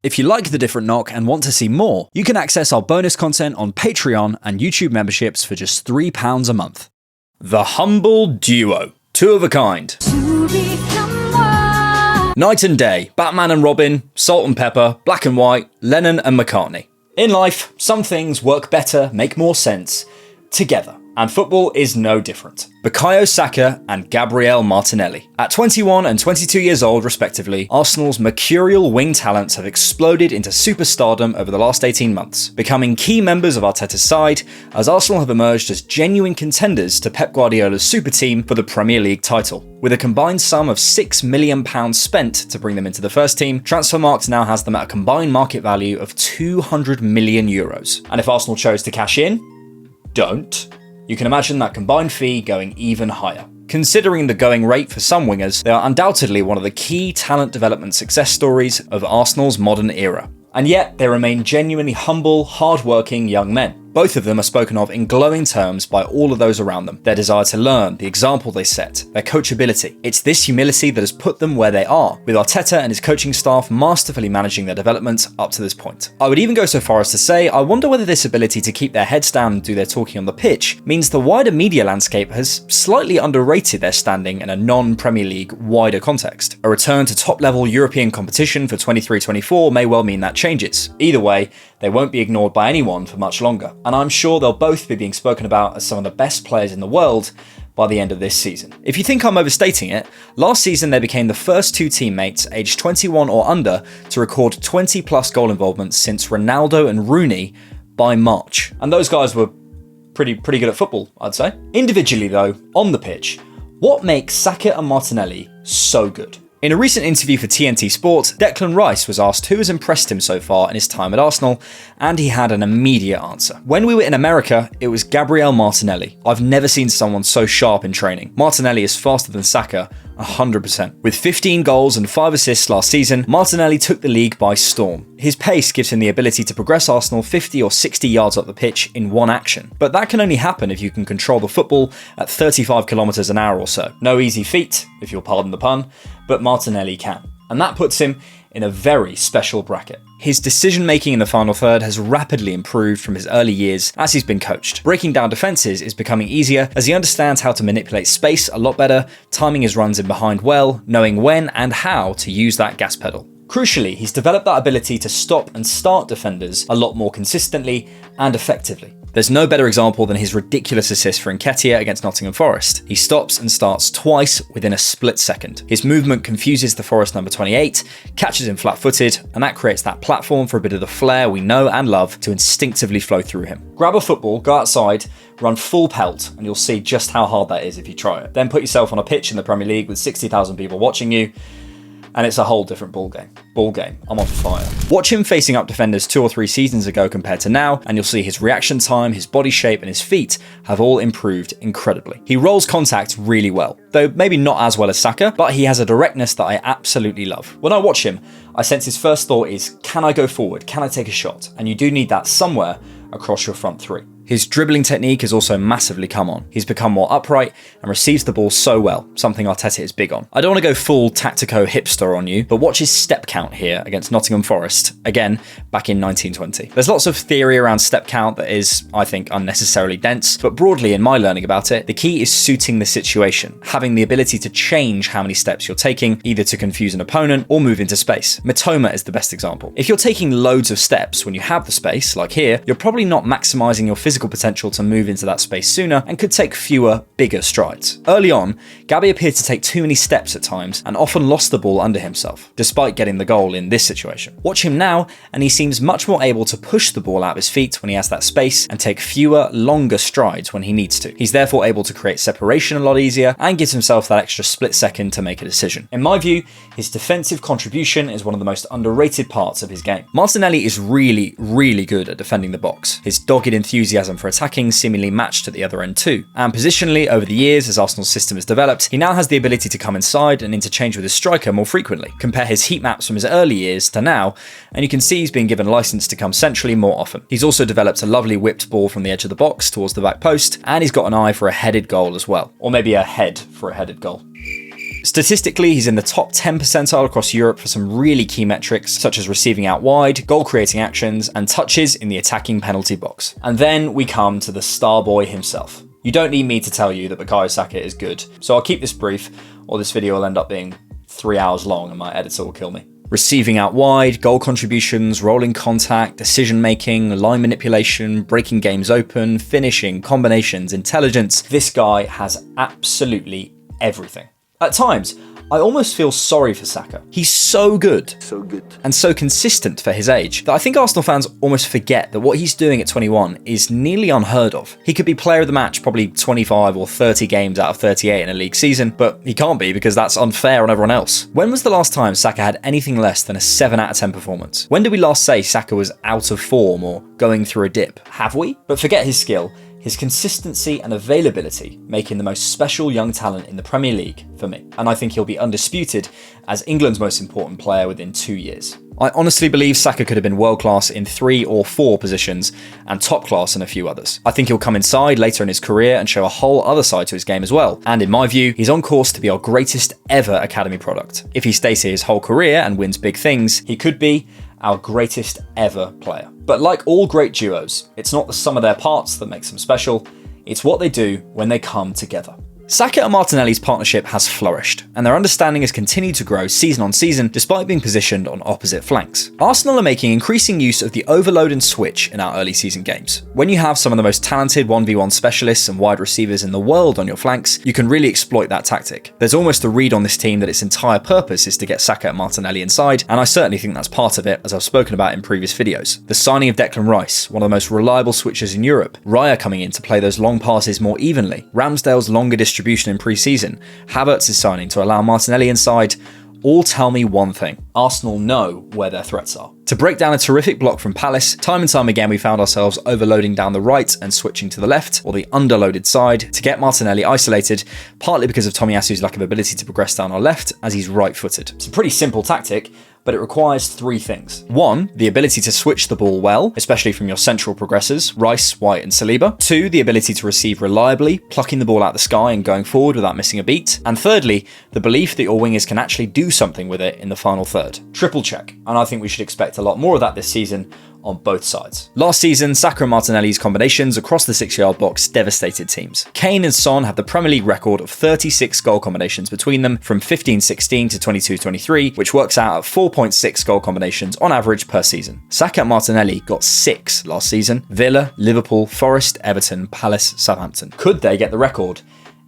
If you like The Different Knock and want to see more, you can access our bonus content on Patreon and YouTube memberships for just £3 a month. The Humble Duo. Two of a kind. Night and day, Batman and Robin, Salt and Pepper, Black and White, Lennon and McCartney. In life, some things work better, make more sense, together. And football is no different. Bukayo Saka and Gabriel Martinelli. At 21 and 22 years old respectively, Arsenal's mercurial wing talents have exploded into superstardom over the last 18 months, becoming key members of Arteta's side as Arsenal have emerged as genuine contenders to Pep Guardiola's super team for the Premier League title. With a combined sum of £6 million spent to bring them into the first team, Transfermarkt now has them at a combined market value of €200 million. And if Arsenal chose to cash in, don't. You can imagine that combined fee going even higher. Considering the going rate for some wingers, they are undoubtedly one of the key talent development success stories of Arsenal's modern era. And yet, they remain genuinely humble, hard-working young men. Both of them are spoken of in glowing terms by all of those around them. Their desire to learn, the example they set, their coachability. It's this humility that has put them where they are, with Arteta and his coaching staff masterfully managing their development up to this point. I would even go so far as to say, I wonder whether this ability to keep their heads down and do their talking on the pitch means the wider media landscape has slightly underrated their standing in a non-Premier League wider context. A return to top-level European competition for 23-24 may well mean that changes. Either way, they won't be ignored by anyone for much longer, and I'm sure they'll both be being spoken about as some of the best players in the world by the end of this season. If you think I'm overstating it, last season they became the first two teammates aged 21 or under to record 20 plus goal involvements since Ronaldo and Rooney by March. And those guys were pretty good at football, I'd say. Individually though, on the pitch, what makes Saka and Martinelli so good? In a recent interview for TNT Sport, Declan Rice was asked who has impressed him so far in his time at Arsenal, and he had an immediate answer. When we were in America, it was Gabriel Martinelli. I've never seen someone so sharp in training. Martinelli is faster than Saka, 100%. With 15 goals and 5 assists last season, Martinelli took the league by storm. His pace gives him the ability to progress Arsenal 50 or 60 yards up the pitch in one action. But that can only happen if you can control the football at 35 kilometers an hour or so. No easy feat, if you'll pardon the pun, but Martinelli can. And that puts him in a very special bracket. His decision-making in the final third has rapidly improved from his early years as he's been coached. Breaking down defences is becoming easier as he understands how to manipulate space a lot better, timing his runs in behind well, knowing when and how to use that gas pedal. Crucially, he's developed that ability to stop and start defenders a lot more consistently and effectively. There's no better example than his ridiculous assist for Nketiah against Nottingham Forest. He stops and starts twice within a split second. His movement confuses the Forest number 28, catches him flat-footed, and that creates that platform for a bit of the flair we know and love to instinctively flow through him. Grab a football, go outside, run full pelt, and you'll see just how hard that is if you try it. Then put yourself on a pitch in the Premier League with 60,000 people watching you, and it's a whole different ball game. I'm on fire. Watch him facing up defenders 2 or 3 seasons ago compared to now, and you'll see his reaction time, his body shape, and his feet have all improved incredibly. He rolls contact really well, though maybe not as well as Saka, but he has a directness that I absolutely love. When I watch him, I sense his first thought is, can I go forward? Can I take a shot? And you do need that somewhere across your front three. His dribbling technique has also massively come on. He's become more upright and receives the ball so well, something Arteta is big on. I don't want to go full tactico hipster on you, but watch his step count here against Nottingham Forest, again, back in 1920. There's lots of theory around step count that is, I think, unnecessarily dense, but broadly in my learning about it, the key is suiting the situation, having the ability to change how many steps you're taking, either to confuse an opponent or move into space. Mitoma is the best example. If you're taking loads of steps when you have the space, like here, you're probably not maximizing your physical potential to move into that space sooner and could take fewer, bigger strides. Early on, Gabby appeared to take too many steps at times and often lost the ball under himself, despite getting the goal in this situation. Watch him now, and he seems much more able to push the ball out of his feet when he has that space and take fewer, longer strides when he needs to. He's therefore able to create separation a lot easier and gives himself that extra split second to make a decision. In my view, his defensive contribution is one of the most underrated parts of his game. Martinelli is really good at defending the box. His dogged enthusiasm for attacking seemingly matched at the other end too. And positionally, over the years, as Arsenal's system has developed, he now has the ability to come inside and interchange with his striker more frequently. Compare his heat maps from his early years to now, and you can see he's been given license to come centrally more often. He's also developed a lovely whipped ball from the edge of the box towards the back post, and he's got an eye for a headed goal as well. Or maybe a head for a headed goal. Statistically, he's in the top 10 percentile across Europe for some really key metrics, such as receiving out wide, goal creating actions, and touches in the attacking penalty box. And then we come to the star boy himself. You don't need me to tell you that Bukayo Saka is good, so I'll keep this brief, or this video will end up being 3 hours long and my editor will kill me. Receiving out wide, goal contributions, rolling contact, decision making, line manipulation, breaking games open, finishing, combinations, intelligence. This guy has absolutely everything. At times, I almost feel sorry for Saka. He's so good. And so consistent for his age that I think Arsenal fans almost forget that what he's doing at 21 is nearly unheard of. He could be player of the match probably 25 or 30 games out of 38 in a league season, but he can't be because that's unfair on everyone else. When was the last time Saka had anything less than a 7 out of 10 performance? When did we last say Saka was out of form or going through a dip? Have we? But forget his skill. His consistency and availability make him the most special young talent in the Premier League for me, and I think he'll be undisputed as England's most important player within 2 years. I honestly believe Saka could have been world-class in 3 or 4 positions and top-class in a few others. I think he'll come inside later in his career and show a whole other side to his game as well, and in my view, he's on course to be our greatest ever academy product. If he stays here his whole career and wins big things, he could be our greatest ever player. But like all great duos, it's not the sum of their parts that makes them special, it's what they do when they come together. Saka and Martinelli's partnership has flourished, and their understanding has continued to grow season on season despite being positioned on opposite flanks. Arsenal are making increasing use of the overload and switch in our early season games. When you have some of the most talented 1v1 specialists and wide receivers in the world on your flanks, you can really exploit that tactic. There's almost a read on this team that its entire purpose is to get Saka and Martinelli inside, and I certainly think that's part of it, as I've spoken about in previous videos. The signing of Declan Rice, one of the most reliable switchers in Europe, Raya coming in to play those long passes more evenly, Ramsdale's longer distribution in pre-season, Havertz's signing to allow Martinelli inside, all tell me one thing: Arsenal know where their threats are. To break down a terrific block from Palace, time and time again we found ourselves overloading down the right and switching to the left, or the underloaded side, to get Martinelli isolated, partly because of Tomiyasu's lack of ability to progress down our left, as he's right-footed. It's a pretty simple tactic, but it requires 3 things. 1, the ability to switch the ball well, especially from your central progressors, Rice, White and Saliba. 2, the ability to receive reliably, plucking the ball out the sky and going forward without missing a beat. And thirdly, the belief that your wingers can actually do something with it in the final third. Triple check, and I think we should expect a lot more of that this season on both sides. Last season, Saka and Martinelli's combinations across the 6-yard box devastated teams. Kane and Son have the Premier League record of 36 goal combinations between them from 15-16 to 22-23, which works out at 4.6 goal combinations on average per season. Saka and Martinelli got 6 last season: Villa, Liverpool, Forest, Everton, Palace, Southampton. Could they get the record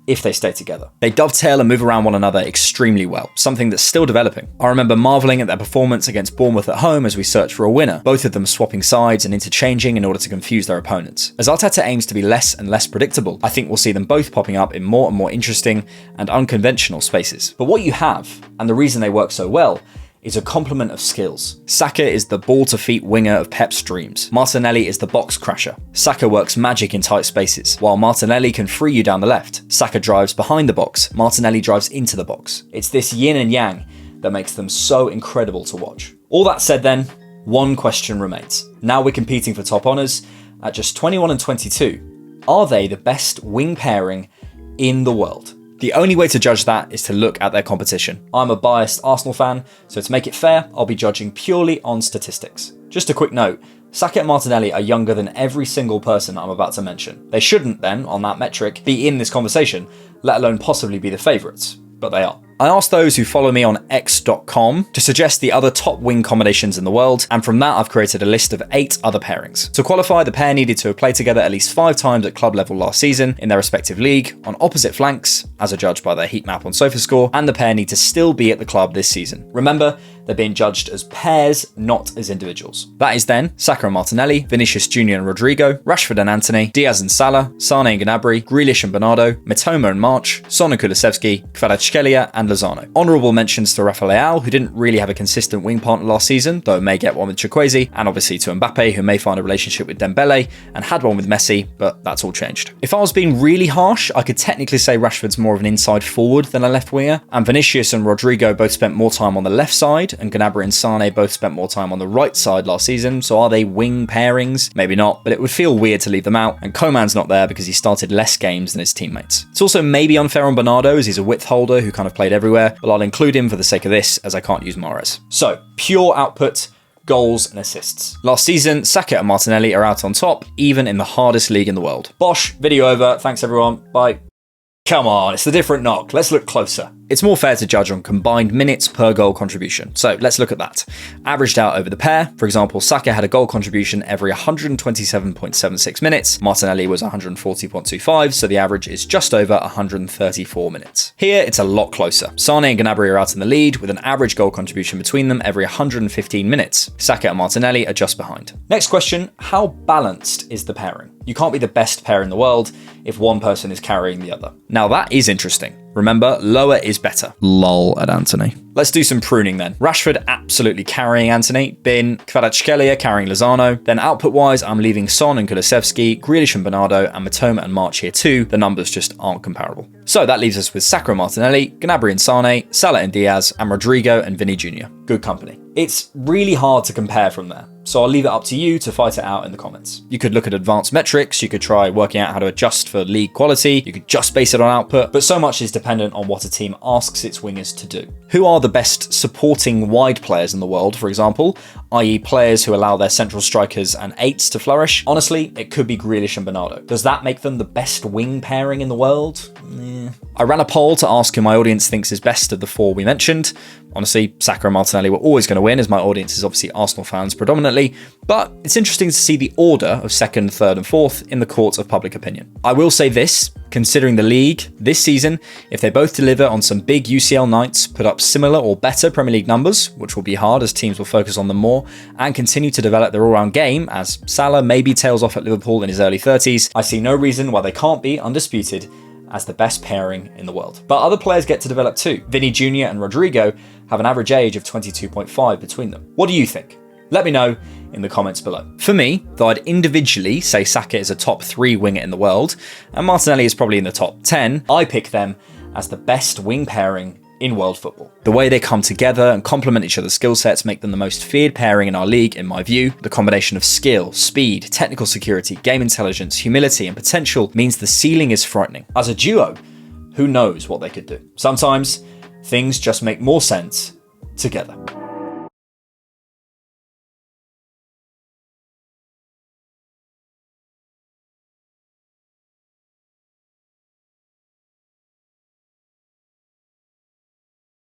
if they stay together? They dovetail and move around one another extremely well, something that's still developing. I remember marvelling at their performance against Bournemouth at home as we searched for a winner, both of them swapping sides and interchanging in order to confuse their opponents. As Arteta aims to be less and less predictable, I think we'll see them both popping up in more and more interesting and unconventional spaces. But what you have, and the reason they work so well, is a complement of skills. Saka is the ball-to-feet winger of Pep's dreams. Martinelli is the box crasher. Saka works magic in tight spaces, while Martinelli can free you down the left. Saka drives behind the box, Martinelli drives into the box. It's this yin and yang that makes them so incredible to watch. All that said then, one question remains. Now we're competing for top honours, at just 21 and 22, are they the best wing pairing in the world? The only way to judge that is to look at their competition. I'm a biased Arsenal fan, so to make it fair, I'll be judging purely on statistics. Just a quick note, Saka and Martinelli are younger than every single person I'm about to mention. They shouldn't then, on that metric, be in this conversation, let alone possibly be the favourites, but they are. I asked those who follow me on x.com to suggest the other top wing combinations in the world, and from that I've created a list of 8 other pairings. To qualify, the pair needed to have played together at least 5 times at club level last season in their respective league, on opposite flanks, as judged by their heat map on SofaScore, and the pair need to still be at the club this season. Remember, they're being judged as pairs, not as individuals. That is then Saka and Martinelli, Vinicius Jr. and Rodrigo, Rashford and Antony, Diaz and Salah, Sane and Gnabry, Grealish and Bernardo, Mitoma and March, Son and Kulusevski, Kvaratskhelia and Lozano. Honourable mentions to Rafa Leao, who didn't really have a consistent wing partner last season, though may get one with Chukwueze, and obviously to Mbappe, who may find a relationship with Dembele, and had one with Messi, but that's all changed. If I was being really harsh, I could technically say Rashford's more of an inside forward than a left winger, and Vinicius and Rodrigo both spent more time on the left side, and Gnabry and Sane both spent more time on the right side last season, so are they wing pairings? Maybe not, but it would feel weird to leave them out, and Coman's not there because he started less games than his teammates. It's also maybe unfair on Bernardo, as he's a width holder who kind of played everywhere, but I'll include him for the sake of this as I can't use Mahrez. So, pure output, goals and assists. Last season, Saka and Martinelli are out on top, even in the hardest league in the world. Bosh, video over. Thanks everyone. Bye. Come on, it's the different knock. Let's look closer. It's more fair to judge on combined minutes per goal contribution. So let's look at that. Averaged out over the pair, for example, Saka had a goal contribution every 127.76 minutes. Martinelli was 140.25, so the average is just over 134 minutes. Here, it's a lot closer. Sane and Gnabry are out in the lead, with an average goal contribution between them every 115 minutes. Saka and Martinelli are just behind. Next question, how balanced is the pairing? You can't be the best pair in the world if one person is carrying the other. Now that is interesting. Remember, lower is better. Lol at Anthony. Let's do some pruning then. Rashford absolutely carrying Anthony. Bin, Kvaratskhelia carrying Lozano. Then output-wise, I'm leaving Son and Kulusevski, Grealish and Bernardo, and Matoma and March here too. The numbers just aren't comparable. So that leaves us with Saka and Martinelli, Gnabry and Sane, Salah and Diaz, and Rodrigo and Vinny Jr. Good company. It's really hard to compare from there, so I'll leave it up to you to fight it out in the comments. You could look at advanced metrics, you could try working out how to adjust for league quality, you could just base it on output, but so much is dependent on what a team asks its wingers to do. Who are the best supporting wide players in the world, for example, i.e. players who allow their central strikers and eights to flourish? Honestly, it could be Grealish and Bernardo. Does that make them the best wing pairing in the world? I ran a poll to ask who my audience thinks is best of the four we mentioned. Honestly, Saka and Martinelli were always going to win, as my audience is obviously Arsenal fans predominantly, but it's interesting to see the order of second, third and fourth in the court of public opinion. I will say this, considering the league this season, if they both deliver on some big UCL nights, put up similar or better Premier League numbers, which will be hard as teams will focus on them more, and continue to develop their all-round game, as Salah maybe tails off at Liverpool in his early 30s, I see no reason why they can't be undisputed as the best pairing in the world. But other players get to develop too. Vinny Jr. and Rodrigo have an average age of 22.5 between them. What do you think? Let me know in the comments below. For me, though I'd individually say Saka is a top 3 winger in the world, and Martinelli is probably in the top 10, I pick them as the best wing pairing in world football. The way they come together and complement each other's skill sets make them the most feared pairing in our league, in my view. The combination of skill, speed, technical security, game intelligence, humility, and potential means the ceiling is frightening. As a duo, who knows what they could do? Sometimes, things just make more sense together.